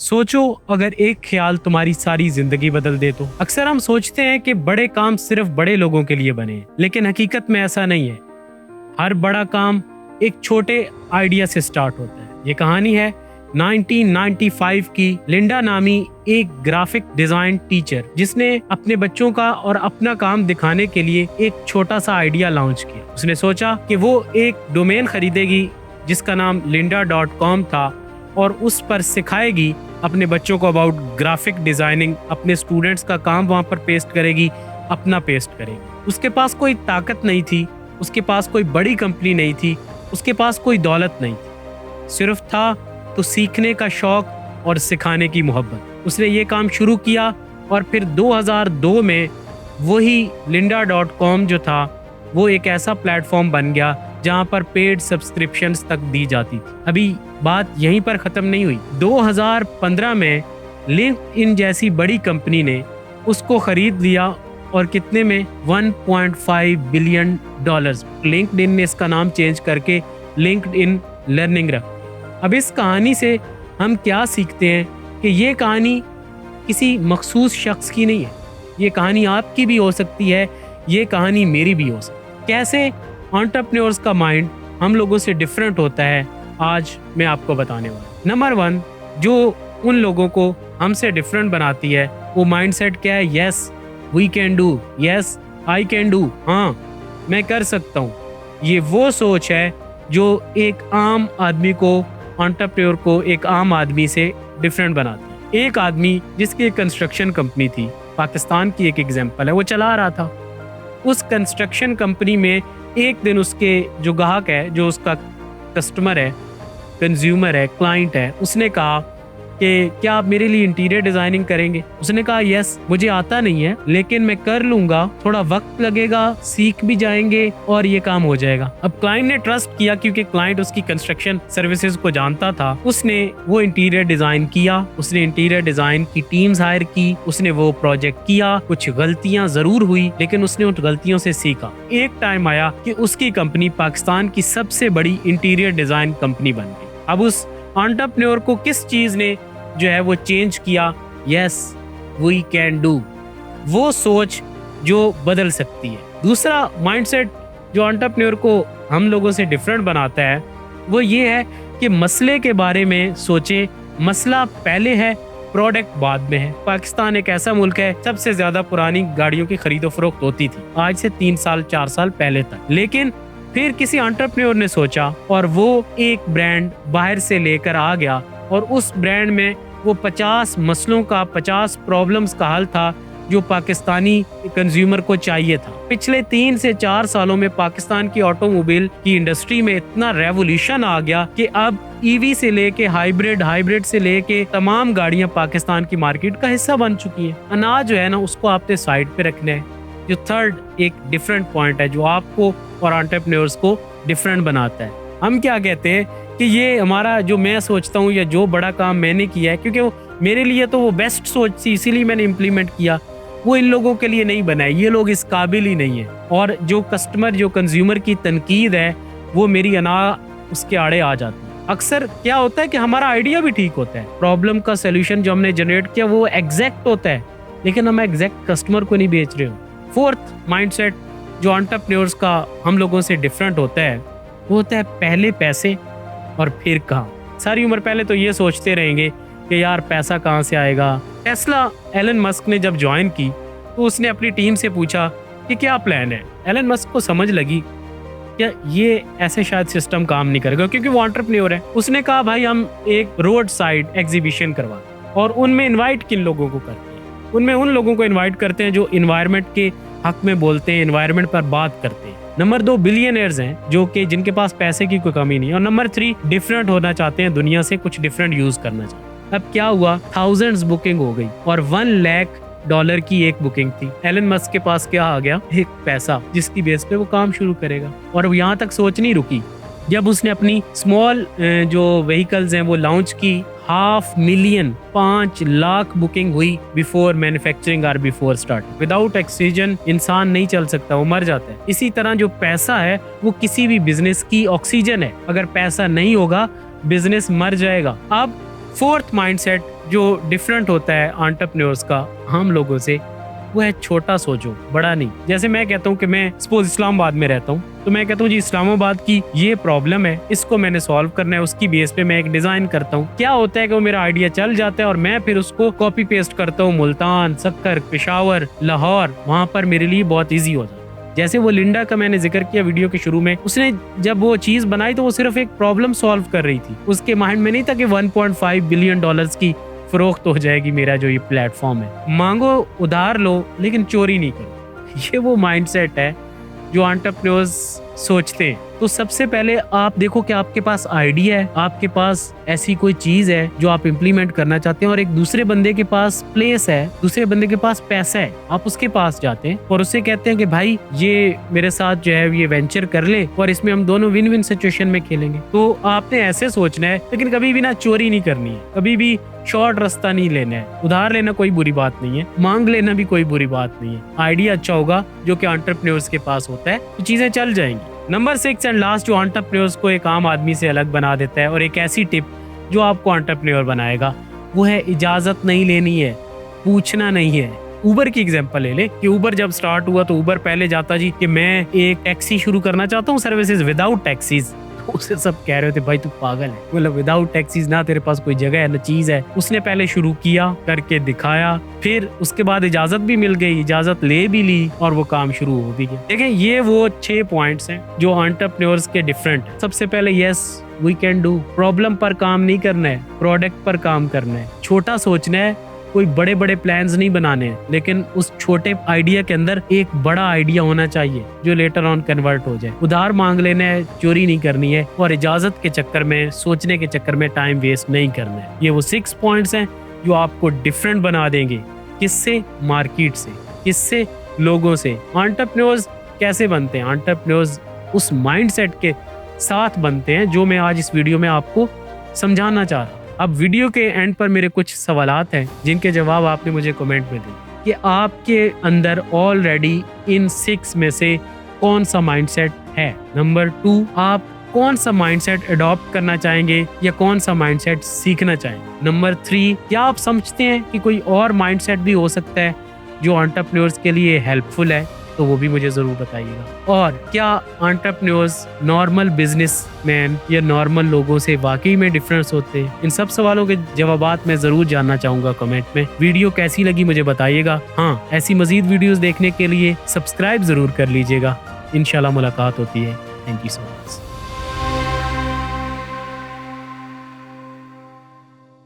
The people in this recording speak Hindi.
सोचो अगर एक ख्याल तुम्हारी सारी जिंदगी बदल दे तो। अक्सर हम सोचते हैं कि बड़े काम सिर्फ बड़े लोगों के लिए बने, लेकिन हकीकत में ऐसा नहीं है। हर बड़ा काम एक छोटे आइडिया से स्टार्ट होता है। ये कहानी है 1995 की लिंडा नामी एक ग्राफिक डिजाइन टीचर, जिसने अपने बच्चों का और अपना काम दिखाने के लिए एक छोटा सा आइडिया लॉन्च किया। उसने सोचा कि वो एक डोमेन खरीदेगी जिसका नाम lynda.com था और उस पर सिखाएगी अपने बच्चों को अबाउट ग्राफिक डिजाइनिंग। अपने स्टूडेंट्स का काम वहां पर पेस्ट करेगी, अपना पेस्ट करेगी। उसके पास कोई ताकत नहीं थी, उसके पास कोई बड़ी कंपनी नहीं थी, उसके पास कोई दौलत नहीं थी, सिर्फ था तो सीखने का शौक और सिखाने की मोहब्बत। उसने ये काम शुरू किया और फिर 2002 में वही lynda.com जो था वो एक ऐसा प्लेटफॉर्म बन गया जहां पर पेड सब्सक्रिप्शंस तक दी जाती थी। अभी बात यहीं पर खत्म नहीं हुई। 2015 में लिंक्डइन जैसी बड़ी कंपनी ने उसको खरीद लिया और कितने में, $1.5 बिलियन। लिंक्डइन ने इसका नाम चेंज करके लिंक्डइन लर्निंग रख दिया। अब इस कहानी से हम क्या सीखते हैं कि ये कहानी किसी मखसूस शख्स की नहीं है। ये कहानी आपकी भी हो सकती है, ये कहानी मेरी भी हो सकती है। कैसे एंटरप्रेन्योर्स का माइंड हम लोगों से डिफरेंट होता है, आज मैं आपको बताने वाला हूं। नंबर 1 जो उन लोगों को हमसे डिफरेंट बनाती है वो माइंडसेट क्या है? Yes we can do, yes I can do, हाँ मैं कर सकता हूँ। ये वो सोच है जो एक आम आदमी को, एंटरप्रेन्योर को एक आम आदमी से डिफरेंट बनाती है। एक आदमी जिसकी कंस्ट्रक्शन कंपनी थी, पाकिस्तान की एक एग्जांपल है, वो चला रहा था। उस कंस्ट्रक्शन कंपनी में एक दिन उसके जो ग्राहक है, जो उसका कस्टमर है, कंज्यूमर है, क्लाइंट है, उसने कहा कि क्या आप मेरे लिए इंटीरियर डिजाइनिंग करेंगे? उसने कहा यस, मुझे आता नहीं है लेकिन मैं कर लूंगा, थोड़ा वक्त लगेगा, सीख भी जाएंगे और ये काम हो जाएगा। अब क्लाइंट ने ट्रस्ट किया क्योंकि क्लाइंट उसकी कंस्ट्रक्शन सर्विसेज को जानता था। उसने वो इंटीरियर डिजाइन किया, उसने इंटीरियर डिजाइन की टीम्स हायर की, उसने वो प्रोजेक्ट किया। कुछ गलतियां जरूर हुई लेकिन उसने उन गलतियों से सीखा। एक टाइम आया कि उसकी कंपनी पाकिस्तान की सबसे बड़ी इंटीरियर डिजाइन कंपनी बन गई। अब उस एंटरप्रेन्योर को किस चीज ने जो है वो चेंज किया? यस वी कैन डू, वो सोच जो बदल सकती है। दूसरा माइंडसेट जो एंटरप्रेन्योर को हम लोगों से डिफरेंट बनाता है वो ये है कि मसले के बारे में सोचे। मसला पहले है, प्रोडक्ट बाद में है। पाकिस्तान एक ऐसा मुल्क है, सबसे ज्यादा पुरानी गाड़ियों की खरीदो फरोख्त होती थी आज से 3 साल 4 साल पहले तक। लेकिन फिर किसी एंटरप्रेन्योर ने सोचा और वो एक ब्रांड बाहर से लेकर आ गया और उस ब्रांड में वो 50 मसलों का, 50 प्रॉब्लम्स का हल था जो पाकिस्तानी कंज्यूमर को चाहिए था। पिछले 3 से 4 सालों में पाकिस्तान की ऑटोमोबाइल की इंडस्ट्री में इतना रेवोल्यूशन आ गया कि अब ईवी से लेके हाइब्रिड से लेके तमाम गाड़ियां पाकिस्तान की मार्केट का हिस्सा बन चुकी है। अनाज जो है ना, उसको आपने साइड पे रखना है। जो थर्ड एक डिफरेंट पॉइंट है जो आपको और एंटरप्रेन्योर्स को डिफरेंट बनाता है, हम क्या कहते हैं कि ये हमारा जो मैं सोचता हूँ या जो बड़ा काम मैंने किया है, क्योंकि वो मेरे लिए तो वो बेस्ट सोच थी इसीलिए मैंने इम्प्लीमेंट किया, वो इन लोगों के लिए नहीं बना है। ये लोग इस काबिल ही नहीं है। और जो कस्टमर, जो कंज्यूमर की तनकीद है वो मेरी अना उसके आड़े आ जाती है। अक्सर क्या होता है कि हमारा आइडिया भी ठीक होता है, प्रॉब्लम का सोल्यूशन जो हमने जनरेट किया वो एग्जैक्ट होता है, लेकिन हम एग्जैक्ट कस्टमर को नहीं बेच रहे हो। फोर्थ माइंडसेट जो एंटरप्रेन्योर्स का हम लोगों से डिफरेंट होता है वो होता है पहले पैसे और फिर काम। सारी उम्र पहले तो ये सोचते रहेंगे कि यार पैसा कहाँ से आएगा। टेस्ला एलन मस्क ने जब ज्वाइन की तो उसने अपनी टीम से पूछा कि क्या प्लान है। एलन मस्क को समझ लगी कि ये ऐसे शायद सिस्टम काम नहीं करेगा क्योंकि वो एंटरप्रेन्योर है। उसने कहा भाई हम एक रोड साइड एग्जीबिशन करवा और उनमें इन्वाइट किन लोगों को करते हैं? उनमें उन लोगों को इन्वाइट करते हैं जो इन्वायरमेंट के हक में बोलते हैं, इन्वायरमेंट पर बात करते हैं। नंबर 2 बिलियनियर्स हैं जो कि जिनके पास पैसे की कोई कमी नहीं है। और नंबर 3 डिफरेंट होना चाहते हैं, दुनिया से कुछ डिफरेंट यूज करना चाहते हैं। अब क्या हुआ, थाउजेंड्स बुकिंग हो गई और $1 लाख की एक बुकिंग थी। एलन मस्क के पास क्या आ गया? एक पैसा जिसकी बेस पे वो काम शुरू करेगा। और अब यहाँ तक सोच नहीं रुकी, जब उसने अपनी स्मॉल जो व्हीकल्स हैं वो लॉन्च की, 500,000 5 लाख बुकिंग हुई बिफोर मैन्युफैक्चरिंग और बिफोर स्टार्ट। विदाउट ऑक्सीजन इंसान नहीं चल सकता, वो मर जाता है। इसी तरह जो पैसा है वो किसी भी बिजनेस की ऑक्सीजन है। अगर पैसा नहीं होगा बिजनेस मर जाएगा। अब फोर्थ माइंडसेट जो डिफरेंट होता है एंटरप्रेन्योर्स का हम लोगों से, वो है छोटा सोचो, बड़ा नहीं। जैसे मैं कहता हूँ कि मैं सपोज इस्लामाबाद में रहता हूँ, तो मैं कहता हूँ जी इस्लामाबाद की ये प्रॉब्लम है, इसको मैंने सॉल्व करना है, उसकी बेस पे मैं एक डिजाइन करता हूँ। क्या होता है कि वो मेरा आइडिया चल जाता है और मैं फिर उसको कॉपी पेस्ट करता हूँ मुल्तान, सक्कर, पेशावर, लाहौर, वहां पर मेरे लिए बहुत ईजी हो जाता है। जैसे वो लिंडा का मैंने जिक्र किया वीडियो के शुरू में, उसने जब वो चीज बनाई तो वो सिर्फ एक प्रॉब्लम सॉल्व कर रही थी, उसके माइंड में नहीं था कि 1.5 बिलियन डॉलर्स की फरोख्त हो जाएगी मेरा जो ये प्लेटफॉर्म है। मांगो, उधार लो, लेकिन चोरी नहीं करो। ये वो माइंडसेट है जो एंटरप्रेन्योर्स सोचते हैं। तो सबसे पहले आप देखो कि आपके पास आइडिया है, आपके पास ऐसी कोई चीज है जो आप इम्प्लीमेंट करना चाहते हैं, और एक दूसरे बंदे के पास प्लेस है, दूसरे बंदे के पास पैसा है, आप उसके पास जाते हैं और उससे कहते हैं कि भाई ये मेरे साथ जो है ये वेंचर कर ले और इसमें हम दोनों विन विन सिचुएशन में खेलेंगे। तो आपने ऐसे सोचना है, लेकिन कभी भी ना चोरी नहीं करनी है, कभी भी शॉर्ट रास्ता नहीं लेना है। उधार लेना कोई बुरी बात नहीं है, मांग लेना भी कोई बुरी बात नहीं है। आइडिया अच्छा होगा जो कि एंटरप्रेन्योर्स के पास होता है, तो चीजें चल जाएंगी। नंबर 6 एंड लास्ट जो एंटरप्रेन्योर्स को एक आम आदमी से अलग बना देता है, और एक ऐसी टिप जो आपको एंटरप्रेन्योर बनाएगा, वो है इजाजत नहीं लेनी है, पूछना नहीं है। उबर की एग्जांपल ले ले कि उबर जब स्टार्ट हुआ तो उबर पहले जाता जी कि मैं एक टैक्सी शुरू करना चाहता हूँ, सर्विसेज विदाउट टैक्सीज। उसे सब कह रहे थे भाई तू पागल है, मतलब विदाउट टैक्सीज ना तेरे पास कोई जगह है ना चीज है। उसने पहले शुरू किया, करके दिखाया, फिर उसके बाद इजाजत भी मिल गई, इजाजत ले भी ली और वो काम शुरू हो भी गया। देखें ये वो 6 पॉइंट्स हैं जो एंटरप्रेन्योर्स के डिफरेंट है। सबसे पहले yes we can do, problem पर काम नहीं करना है, प्रोडक्ट पर काम करना है, छोटा सोचना है, कोई बड़े बड़े प्लान्स नहीं बनाने हैं, लेकिन उस छोटे आइडिया के अंदर एक बड़ा आइडिया होना चाहिए जो लेटर ऑन कन्वर्ट हो जाए। उधार मांग लेना है, चोरी नहीं करनी है, और इजाजत के चक्कर में, सोचने के चक्कर में टाइम वेस्ट नहीं करना है। ये वो 6 पॉइंट्स हैं जो आपको डिफरेंट बना देंगे। किससे? मार्केट से, किससे? लोगों से। एंटरप्रेन्योर्स कैसे बनते हैं? एंटरप्रेन्योर्स उस माइंडसेट के साथ बनते हैं जो मैं आज इस वीडियो में आपको समझाना चाह रहा हूँ। अब वीडियो के एंड पर मेरे कुछ सवालात हैं जिनके जवाब आपने मुझे कमेंट में दिए कि आपके अंदर ऑलरेडी इन 6 में से कौन सा माइंडसेट है। नंबर 2, आप कौन सा माइंडसेट अडॉप्ट करना चाहेंगे या कौन सा माइंडसेट सीखना चाहेंगे। नंबर 3, क्या आप समझते हैं कि कोई और माइंडसेट भी हो सकता है जो एंटरप्रेन्योर्स के लिए हेल्पफुल है? तो वो भी मुझे जरूर बताइएगा। और क्या एंटरप्रेन्योर्स नॉर्मल बिजनेसमैन या नॉर्मल लोगों से वाकई में डिफरेंस होते हैं? इन सब सवालों के जवाबात मैं जरूर जानना चाहूंगा कमेंट में। वीडियो कैसी लगी मुझे बताइएगा। हाँ, ऐसी मजीद वीडियोस देखने के लिए सब्सक्राइब जरूर कर लीजिएगा। इंशाल्लाह मुलाकात होती है। Thank you so much.